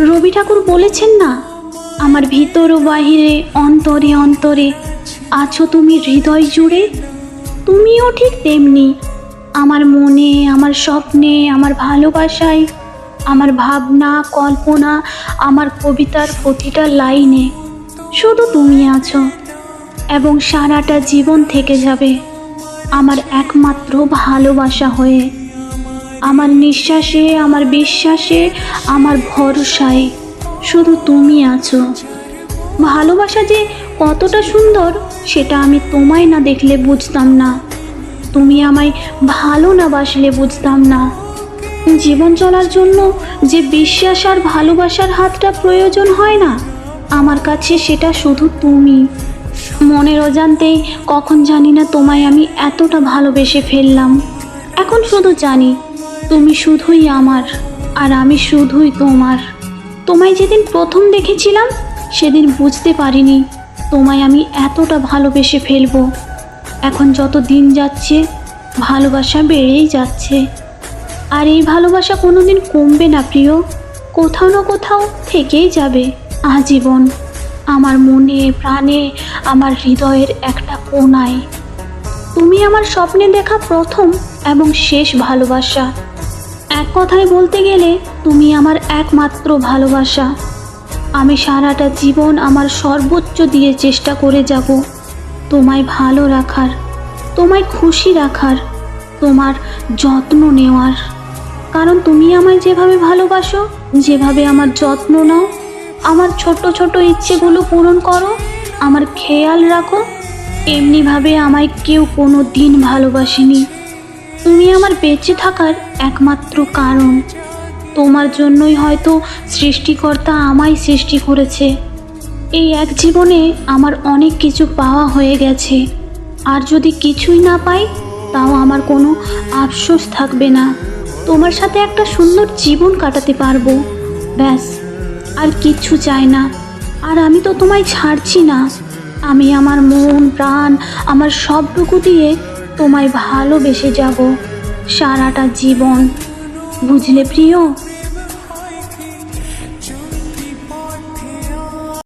রবি ঠাকুর বলেছেন না, আমার ভিতর ও বাহিরে অন্তরে অন্তরে আছো তুমি হৃদয় জুড়ে। তুমিও ঠিক তেমনি, আমার মনে, আমার স্বপ্নে, আমার ভালোবাসায়, আমার ভাবনা কল্পনা, আমার কবিতার প্রতিটা লাইনে শুধু তুমি আছো, এবং সারাটা জীবন থেকে যাবে আমার একমাত্র ভালোবাসা হয়ে। আমার নিঃশ্বাসে, আমার বিশ্বাসে, আমার ভরসায় শুধু তুমি আছো। ভালোবাসা যে কতটা সুন্দর সেটা আমি তোমায় না দেখলে বুঝতাম না, তুমি আমায় ভালো না বাসলে বুঝতাম না। জীবন চলার জন্য যে বিশ্বাস আর ভালোবাসার হাতটা প্রয়োজন হয় না, আমার কাছে সেটা শুধু তুমি। মনের অজান্তেই কখন জানি না তোমায় আমি এতটা ভালোবেসে ফেললাম। এখন শুধু জানি তুমি শুধুই আমার, আর আমি শুধুই তোমার। তোমায় যেদিন প্রথম দেখেছিলাম সেদিন বুঝতে পারিনি তোমায় আমি এতটা ভালোবেসে ফেলবো। এখন যত দিন যাচ্ছে ভালোবাসা বেড়েই যাচ্ছে, আর এই ভালোবাসা কোনোদিন কমবে না প্রিয়, কোথাও না কোথাও থেকেই যাবে আজীবন, আমার মনে প্রাণে, আমার হৃদয়ের একটা কোণায়। তুমি আমার স্বপ্নে দেখা প্রথম এবং শেষ ভালোবাসা। এক কথায় বলতে গেলে তুমি আমার একমাত্র ভালোবাসা। আমি সারাটা জীবন আমার সর্বোচ্চ দিয়ে চেষ্টা করে যাব তোমায় ভালো রাখার, তোমায় খুশি রাখার, তোমার যত্ন নেওয়ার। কারণ তুমি আমায় যেভাবে ভালোবাসো, যেভাবে আমার যত্ন নাও, আমার ছোট ছোট ইচ্ছেগুলো পূরণ করো, আমার খেয়াল রাখো, এমনিভাবে আমায় কেউ কোনো দিন ভালোবাসেনি। তুমি আমার বেঁচে থাকার একমাত্র কারণ। তোমার জন্যই হয়তো সৃষ্টিকর্তা আমায় সৃষ্টি করেছে। এই এক জীবনে আমার অনেক কিছু পাওয়া হয়ে গেছে, আর যদি কিছুই না পাই তাও আমার কোনো আফসোস থাকবে না। তোমার সাথে একটা সুন্দর জীবন কাটাতে পারবো, ব্যাস, আর কিচ্ছু চাই না। আর আমি তো তোমায় ছাড়ছি না, আমি আমার মন প্রাণ, আমার সবটুকু দিয়ে তোমায় ভালোবেসে যাব সারাটা জীবন। বুঝলে প্রিয়?